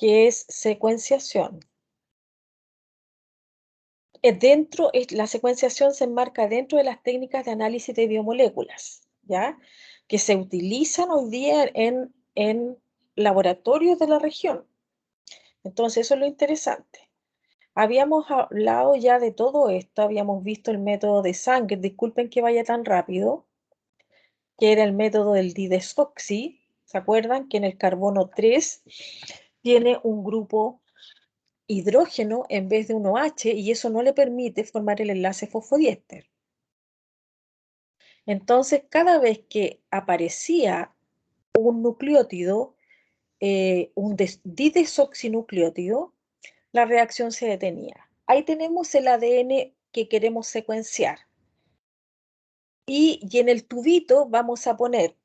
que es secuenciación. La secuenciación se enmarca dentro de las técnicas de análisis de biomoléculas, ¿ya? Que se utilizan hoy día en laboratorios de la región. Entonces, eso es lo interesante. Habíamos hablado ya de todo esto, habíamos visto el método de Sanger, disculpen que vaya tan rápido, que era el método del didesoxi. ¿Se acuerdan que en el carbono 3 tiene un grupo hidrógeno en vez de un OH y eso no le permite formar el enlace fosfodiéster? Entonces, cada vez que aparecía un nucleótido, un didesoxinucleótido, la reacción se detenía. Ahí tenemos el ADN que queremos secuenciar. Y en el tubito vamos a poner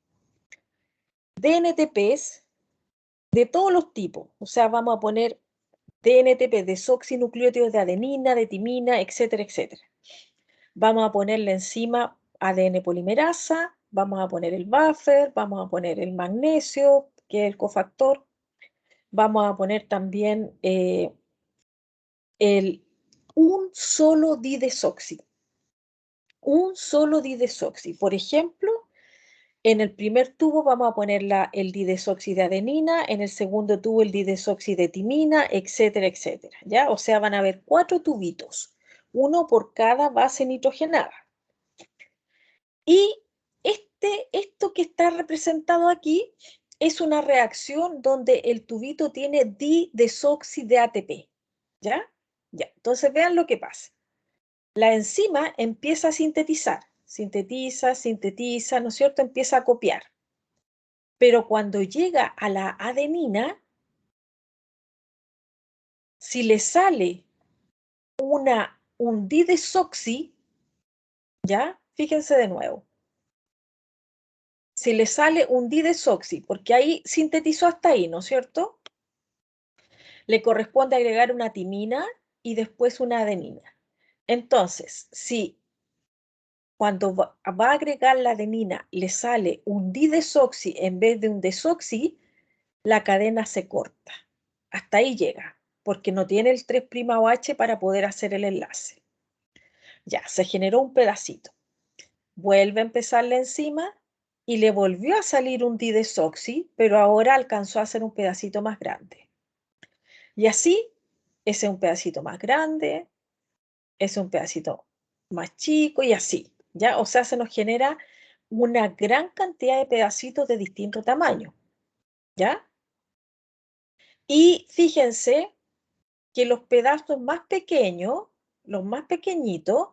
DNTPs de todos los tipos. O sea, vamos a poner DNTP, desoxinucleótidos de adenina, de timina, etcétera, etcétera. Vamos a ponerle encima ADN polimerasa, vamos a poner el buffer, vamos a poner el magnesio, que es el cofactor. Vamos a poner también un solo didesoxi. Un solo didesoxi. Por ejemplo, en el primer tubo vamos a poner el didesoxi de adenina, en el segundo tubo el didesoxi de timina, etcétera, etcétera, ¿ya? O sea, van a haber 4 tubitos, uno por cada base nitrogenada. Y esto que está representado aquí es una reacción donde el tubito tiene didesoxi de ATP, ¿ya? Ya, entonces vean lo que pasa. La enzima empieza a sintetizar, sintetiza, ¿no es cierto? Empieza a copiar. Pero cuando llega a la adenina, si le sale un didesoxi, ¿ya? Fíjense de nuevo. Si le sale un didesoxi, porque ahí sintetizó hasta ahí, ¿no es cierto? Le corresponde agregar una timina y después una adenina. Entonces, si cuando va a agregar la adenina le sale un didesoxi en vez de un desoxi, la cadena se corta. Hasta ahí llega, porque no tiene el 3'OH para poder hacer el enlace. Ya, se generó un pedacito. Vuelve a empezar la enzima y le volvió a salir un didesoxi, pero ahora alcanzó a hacer un pedacito más grande. Y así, ese es un pedacito más grande, ese es un pedacito más chico y así, ¿ya? O sea, se nos genera una gran cantidad de pedacitos de distinto tamaño, ¿ya? Y fíjense que los pedazos más pequeños, los más pequeñitos,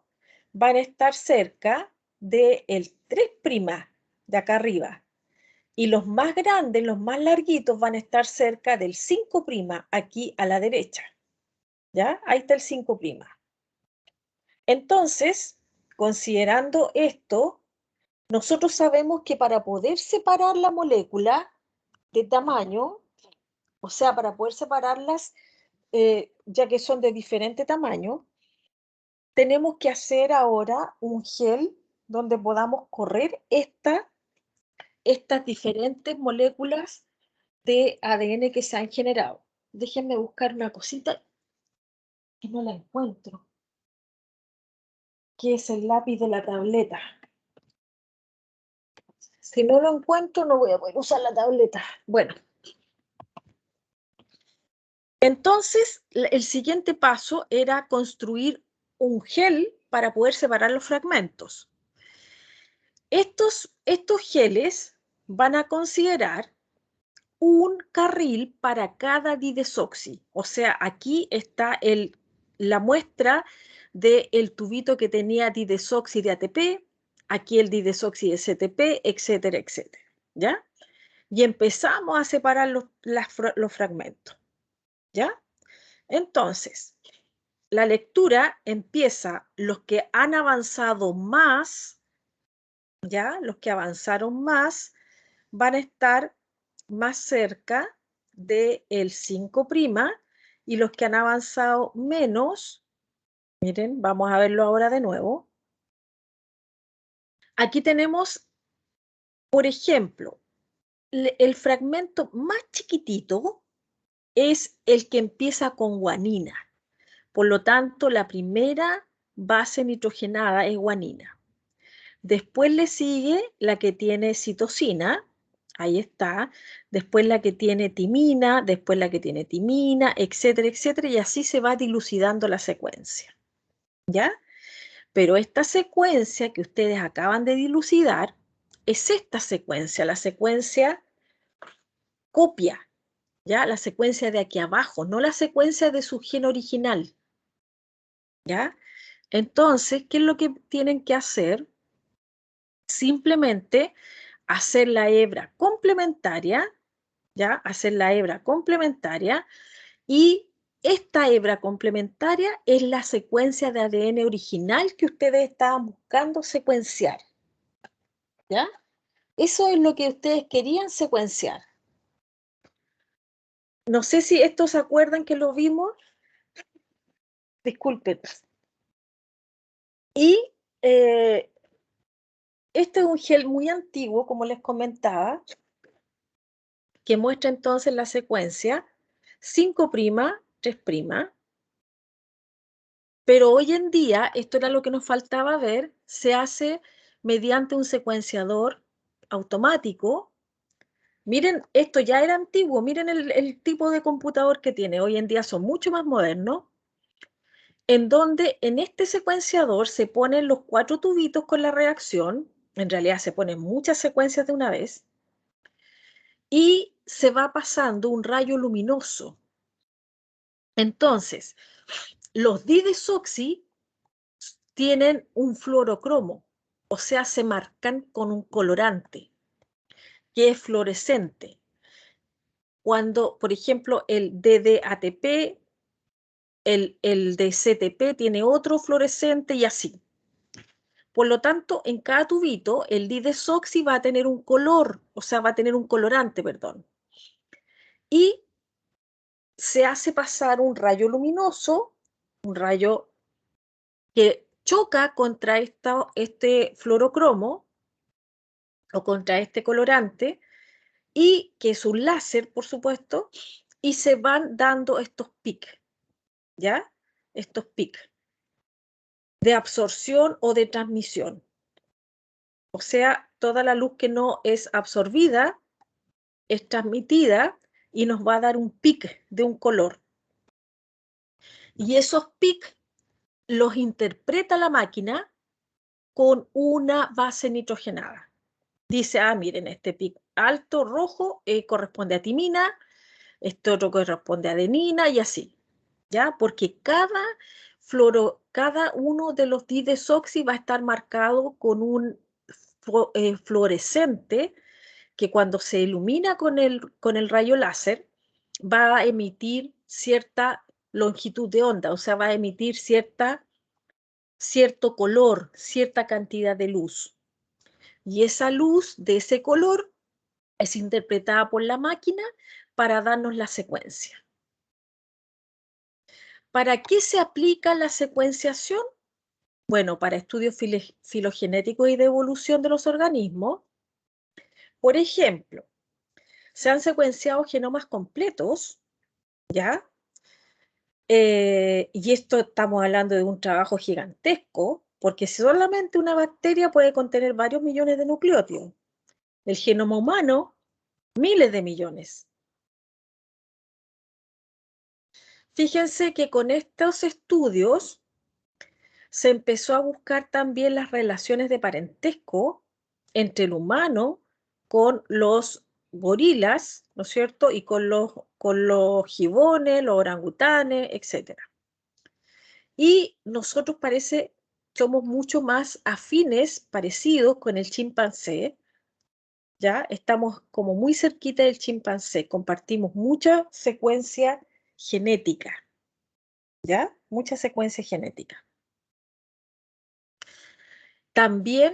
van a estar cerca del 3' de acá arriba. Y los más grandes, los más larguitos, van a estar cerca del 5' aquí a la derecha. ¿Ya? Ahí está el 5'. Entonces, considerando esto, nosotros sabemos que para poder separar la molécula de tamaño, o sea, para poder separarlas, ya que son de diferente tamaño, tenemos que hacer ahora un gel donde podamos correr estas diferentes moléculas de ADN que se han generado. Déjenme buscar una cosita que no la encuentro, que es el lápiz de la tableta. Si no lo encuentro, no voy a poder usar la tableta. Bueno, entonces el siguiente paso era construir un gel para poder separar los fragmentos. Estos geles van a considerar un carril para cada didesoxi. O sea, aquí está la muestra del tubito que tenía didesoxi de ATP, aquí el didesoxi de CTP, etcétera, etcétera. ¿Ya? Y empezamos a separar los fragmentos. ¿Ya? Entonces, la lectura empieza los que han avanzado más, ¿ya? Los que avanzaron más van a estar más cerca del 5' y los que han avanzado menos, miren, vamos a verlo ahora de nuevo. Aquí tenemos, por ejemplo, el fragmento más chiquitito, es el que empieza con guanina. Por lo tanto, la primera base nitrogenada es guanina. Después le sigue la que tiene citosina, ahí está. Después la que tiene timina, después la que tiene timina, etcétera, etcétera, y así se va dilucidando la secuencia. ¿Ya? Pero esta secuencia que ustedes acaban de dilucidar es esta secuencia, la secuencia copia, ¿ya? La secuencia de aquí abajo, no la secuencia de su gen original, ¿ya? Entonces, ¿qué es lo que tienen que hacer? Simplemente hacer la hebra complementaria, ¿ya? Hacer la hebra complementaria y esta hebra complementaria es la secuencia de ADN original que ustedes estaban buscando secuenciar, ¿ya? Eso es lo que ustedes querían secuenciar. No sé si esto se acuerdan que lo vimos. Disculpen. Y este es un gel muy antiguo, como les comentaba, que muestra entonces la secuencia 5', 3'. Pero hoy en día, esto era lo que nos faltaba ver, se hace mediante un secuenciador automático. Miren, esto ya era antiguo, miren el tipo de computador que tiene. Hoy en día son mucho más modernos, en donde en este secuenciador se ponen los 4 tubitos con la reacción, en realidad se ponen muchas secuencias de una vez, y se va pasando un rayo luminoso. Entonces, los didesoxi tienen un fluorocromo, o sea, se marcan con un colorante que es fluorescente. Cuando, por ejemplo, el DDATP, el de CTP tiene otro fluorescente y así. Por lo tanto, en cada tubito, el didesoxi va a tener un color, o sea, va a tener un colorante, perdón. Y se hace pasar un rayo luminoso, un rayo que choca contra este fluorocromo o contra este colorante, y que es un láser, por supuesto, y se van dando estos pics, ¿ya? Estos pics de absorción o de transmisión. O sea, toda la luz que no es absorbida es transmitida y nos va a dar un pic de un color. Y esos pics los interpreta la máquina con una base nitrogenada. Dice, ah, miren, este pic alto rojo corresponde a timina, este otro corresponde a adenina y así, ¿ya? Porque cada uno de los didesoxi va a estar marcado con un fluorescente que cuando se ilumina con el rayo láser va a emitir cierta longitud de onda, o sea, va a emitir cierto color, cierta cantidad de luz. Y esa luz de ese color es interpretada por la máquina para darnos la secuencia. ¿Para qué se aplica la secuenciación? Bueno, para estudios filogenéticos y de evolución de los organismos. Por ejemplo, se han secuenciado genomas completos, ¿ya? Y esto estamos hablando de un trabajo gigantesco, porque solamente una bacteria puede contener varios millones de nucleótidos. El genoma humano, miles de millones. Fíjense que con estos estudios se empezó a buscar también las relaciones de parentesco entre el humano con los gorilas, ¿no es cierto? Y con los gibones, los orangutanes, etc. Y nosotros somos mucho más afines, parecidos con el chimpancé, ¿ya? Estamos como muy cerquita del chimpancé, compartimos mucha secuencia genética, ¿ya? Mucha secuencia genética. También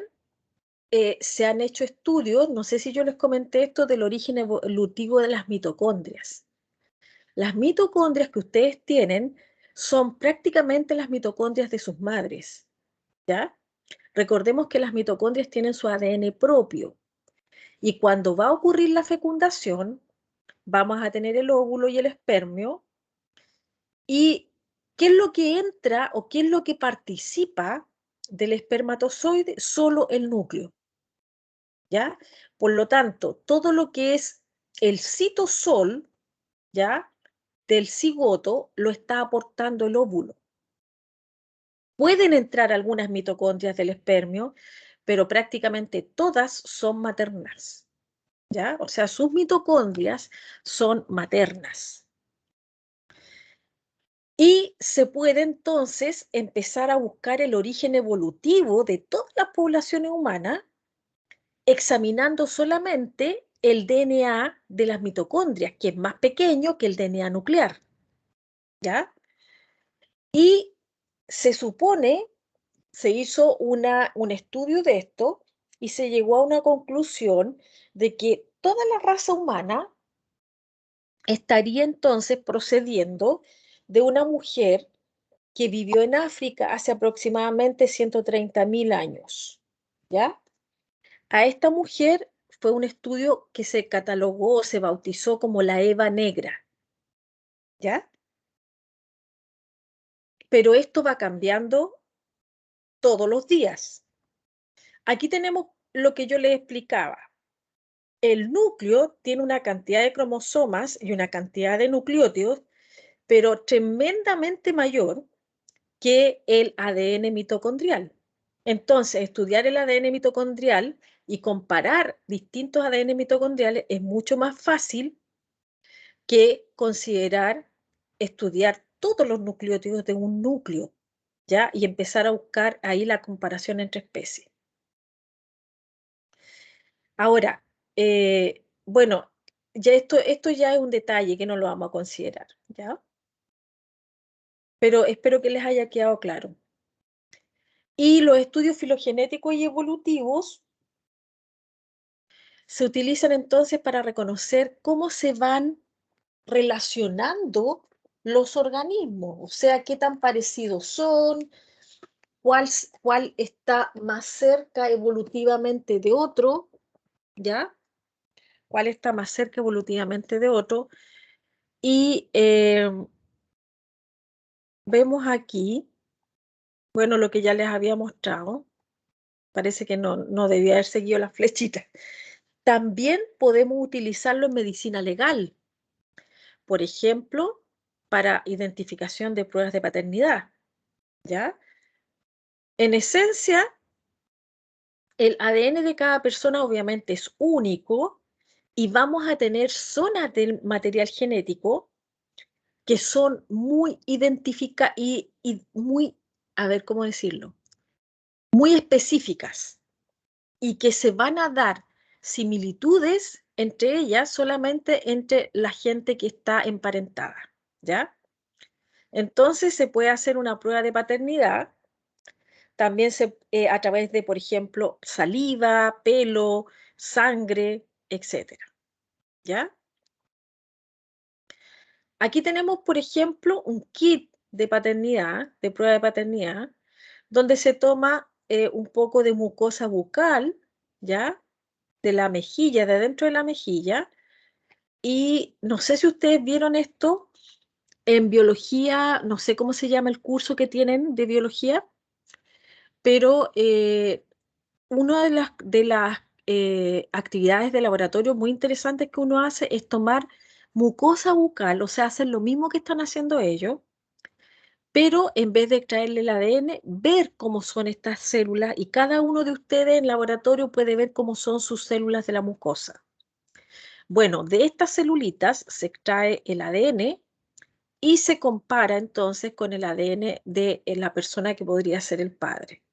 se han hecho estudios, no sé si yo les comenté esto, del origen evolutivo de las mitocondrias. Las mitocondrias que ustedes tienen son prácticamente las mitocondrias de sus madres, ¿ya? Recordemos que las mitocondrias tienen su ADN propio y cuando va a ocurrir la fecundación, vamos a tener el óvulo y el espermio. ¿Y qué es lo que entra o qué es lo que participa del espermatozoide? Solo el núcleo, ¿ya? Por lo tanto, todo lo que es el citosol, ¿ya? Del cigoto lo está aportando el óvulo. Pueden entrar algunas mitocondrias del espermio, pero prácticamente todas son maternas, ¿ya? O sea, sus mitocondrias son maternas. Y se puede entonces empezar a buscar el origen evolutivo de todas las poblaciones humanas, examinando solamente el DNA de las mitocondrias, que es más pequeño que el DNA nuclear, ¿ya? Y se supone, se hizo un estudio de esto y se llegó a una conclusión de que toda la raza humana estaría entonces procediendo de una mujer que vivió en África hace aproximadamente 130.000 años, ¿ya? A esta mujer fue un estudio que se catalogó, se bautizó como la Eva Negra, ¿ya? Pero esto va cambiando todos los días. Aquí tenemos lo que yo les explicaba. El núcleo tiene una cantidad de cromosomas y una cantidad de nucleótidos, pero tremendamente mayor que el ADN mitocondrial. Entonces, estudiar el ADN mitocondrial y comparar distintos ADN mitocondriales es mucho más fácil que considerar estudiar todos los nucleótidos de un núcleo, ¿ya? Y empezar a buscar ahí la comparación entre especies. Ahora, bueno, ya esto ya es un detalle que no lo vamos a considerar, ¿ya? Pero espero que les haya quedado claro. Y los estudios filogenéticos y evolutivos se utilizan entonces para reconocer cómo se van relacionando los organismos, o sea, qué tan parecidos son, cuál está más cerca evolutivamente de otro, ¿ya? ¿Cuál está más cerca evolutivamente de otro? Y vemos aquí, bueno, lo que ya les había mostrado, parece que no debía haber seguido las flechitas. También podemos utilizarlo en medicina legal, por ejemplo, para identificación de pruebas de paternidad, ¿ya? En esencia, el ADN de cada persona obviamente es único y vamos a tener zonas del material genético que son muy identificadas y muy, a ver cómo decirlo, muy específicas y que se van a dar similitudes entre ellas solamente entre la gente que está emparentada, ¿ya? Entonces se puede hacer una prueba de paternidad también a través de, por ejemplo, saliva, pelo, sangre, etcétera, ¿ya? Aquí tenemos, por ejemplo, un kit de paternidad, de prueba de paternidad, donde se toma un poco de mucosa bucal, ¿ya? De la mejilla, de adentro de la mejilla, y no sé si ustedes vieron esto en biología, no sé cómo se llama el curso que tienen de biología, pero una de las actividades de laboratorio muy interesantes que uno hace es tomar mucosa bucal, o sea, hacer lo mismo que están haciendo ellos, pero en vez de extraerle el ADN, ver cómo son estas células y cada uno de ustedes en laboratorio puede ver cómo son sus células de la mucosa. Bueno, de estas celulitas se extrae el ADN y se compara entonces con el ADN de la persona que podría ser el padre.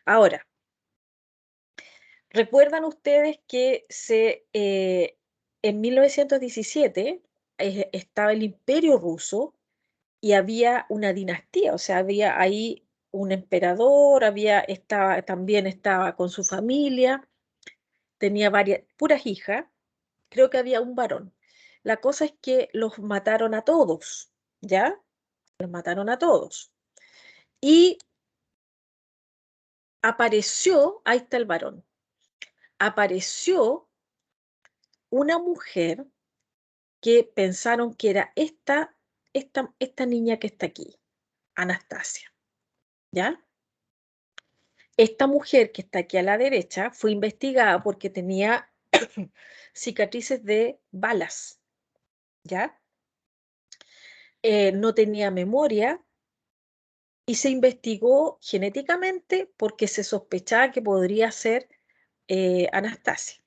Ahora, ¿recuerdan ustedes que en 1917 estaba el Imperio Ruso y había una dinastía? O sea, había ahí un emperador, también estaba con su familia, tenía varias, puras hijas, creo que había un varón. La cosa es que los mataron a todos, ¿ya? Los mataron a todos. Y apareció, ahí está el varón, apareció una mujer que pensaron que era esta niña que está aquí, Anastasia, ¿ya? Esta mujer que está aquí a la derecha fue investigada porque tenía cicatrices de balas, ¿ya? No tenía memoria y se investigó genéticamente porque se sospechaba que podría ser Anastasia,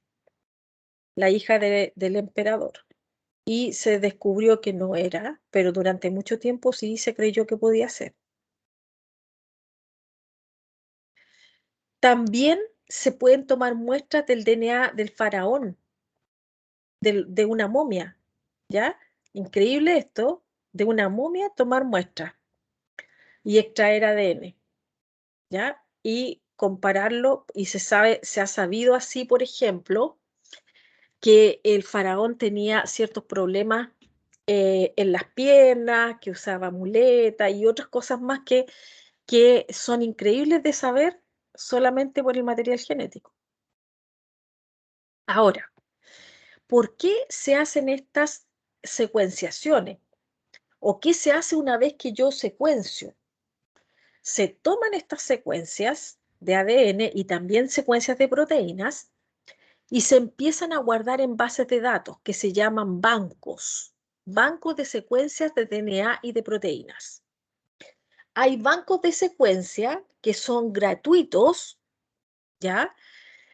la hija del emperador. Y se descubrió que no era, pero durante mucho tiempo sí se creyó que podía ser. También se pueden tomar muestras del DNA del faraón, de una momia, ¿ya? Increíble esto, de una momia tomar muestras y extraer ADN, ¿ya? Y compararlo, y se ha sabido así, por ejemplo, que el faraón tenía ciertos problemas en las piernas, que usaba muletas y otras cosas más que son increíbles de saber solamente por el material genético. Ahora, ¿por qué se hacen estas secuenciaciones? ¿O qué se hace una vez que yo secuencio? Se toman estas secuencias de ADN y también secuencias de proteínas y se empiezan a guardar en bases de datos que se llaman bancos, bancos de secuencias de DNA y de proteínas. Hay bancos de secuencia que son gratuitos, ¿ya?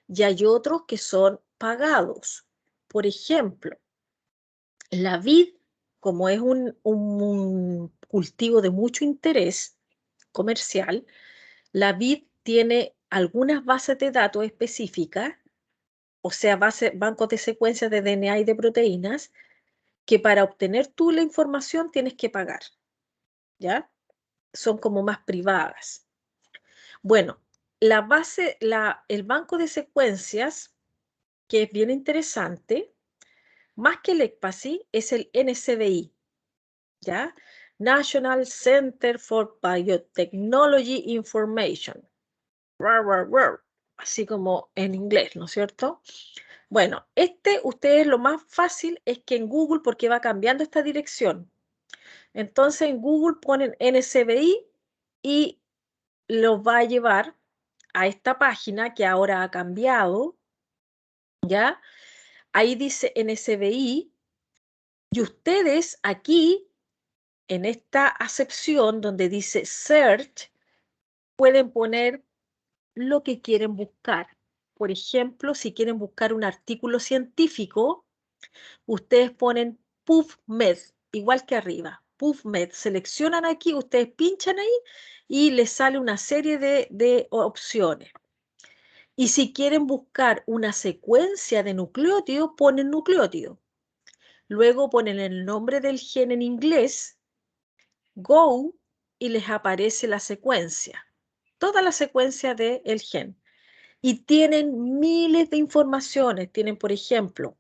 Y hay otros que son pagados. Por ejemplo, la vid, como es un cultivo de mucho interés comercial, la vid tiene algunas bases de datos específicas, o sea, bancos de secuencias de DNA y de proteínas, que para obtener tú la información tienes que pagar, ¿ya? Son como más privadas. Bueno, el banco de secuencias, que es bien interesante, más que el ECPASY, es el NCBI, ¿ya? National Center for Biotechnology Information. Rar, rar, rar, así como en inglés, ¿no es cierto? Bueno, ustedes lo más fácil es que en Google, porque va cambiando esta dirección, entonces en Google ponen NCBI y los va a llevar a esta página que ahora ha cambiado, ¿ya? Ahí dice NCBI y ustedes aquí, en esta acepción donde dice Search, pueden poner lo que quieren buscar. Por ejemplo, si quieren buscar un artículo científico, ustedes ponen PubMed, igual que arriba. PubMed, seleccionan aquí, ustedes pinchan ahí y les sale una serie de opciones. Y si quieren buscar una secuencia de nucleótidos, ponen nucleótido. Luego ponen el nombre del gen en inglés, Go, y les aparece la secuencia, toda la secuencia del gen. Y tienen miles de informaciones. Tienen, por ejemplo,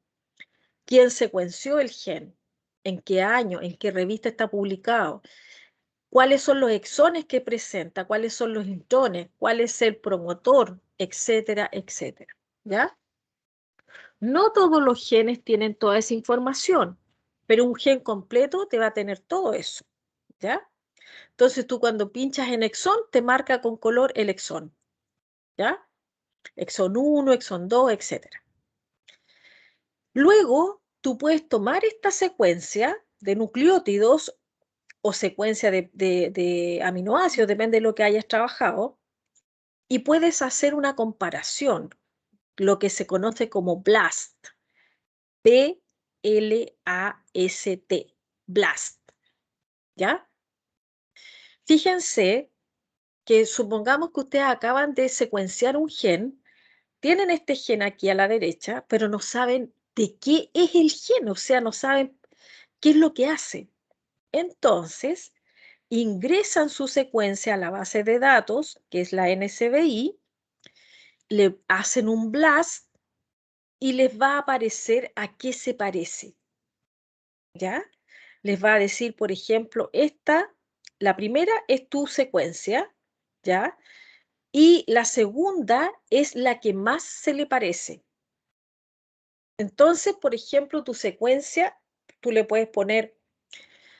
quién secuenció el gen, en qué año, en qué revista está publicado, cuáles son los exones que presenta, cuáles son los intrones, cuál es el promotor, etcétera, etcétera. ¿Ya? No todos los genes tienen toda esa información, pero un gen completo te va a tener todo eso. ¿Ya? Entonces tú cuando pinchas en exón, te marca con color el exón. ¿Ya? Exón 1, exón 2, etcétera. Luego, tú puedes tomar esta secuencia de nucleótidos o secuencia de aminoácidos, depende de lo que hayas trabajado, y puedes hacer una comparación, lo que se conoce como BLAST, B-L-A-S-T, BLAST, ¿ya? Fíjense que supongamos que ustedes acaban de secuenciar un gen, tienen este gen aquí a la derecha, pero no saben de qué es el gen, o sea, no saben qué es lo que hace. Entonces, ingresan su secuencia a la base de datos, que es la NCBI, le hacen un blast y les va a aparecer a qué se parece, ¿ya? Les va a decir, por ejemplo, la primera es tu secuencia, ¿ya? Y la segunda es la que más se le parece. Entonces, por ejemplo, tu secuencia tú le puedes poner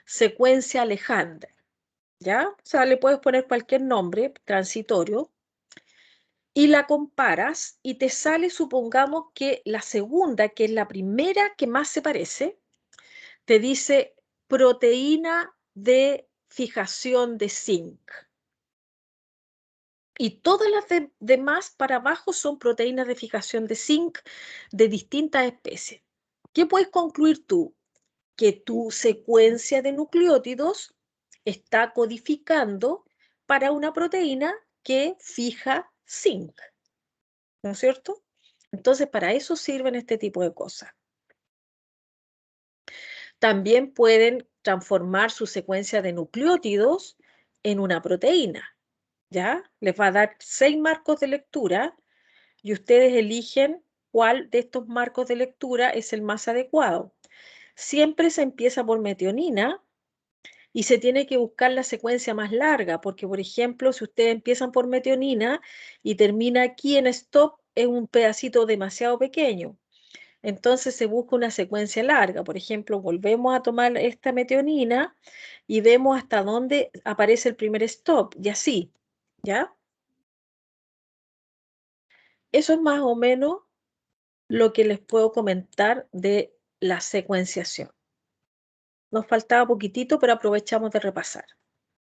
secuencia Alejandra, ¿ya? O sea, le puedes poner cualquier nombre transitorio y la comparas y te sale, supongamos que la segunda, que es la primera que más se parece, te dice proteína de fijación de zinc. Y todas las demás para abajo son proteínas de fijación de zinc de distintas especies. ¿Qué puedes concluir tú? Que tu secuencia de nucleótidos está codificando para una proteína que fija zinc, ¿no es cierto? Entonces, para eso sirven este tipo de cosas. También pueden transformar su secuencia de nucleótidos en una proteína, ¿ya? Les va a dar 6 marcos de lectura y ustedes eligen cuál de estos marcos de lectura es el más adecuado. Siempre se empieza por metionina y se tiene que buscar la secuencia más larga, porque, por ejemplo, si ustedes empiezan por metionina y termina aquí en stop, es un pedacito demasiado pequeño. Entonces se busca una secuencia larga. Por ejemplo, volvemos a tomar esta metionina y vemos hasta dónde aparece el primer stop, y así, ¿ya? Eso es más o menos lo que les puedo comentar de la secuenciación. Nos faltaba poquitito, pero aprovechamos de repasar.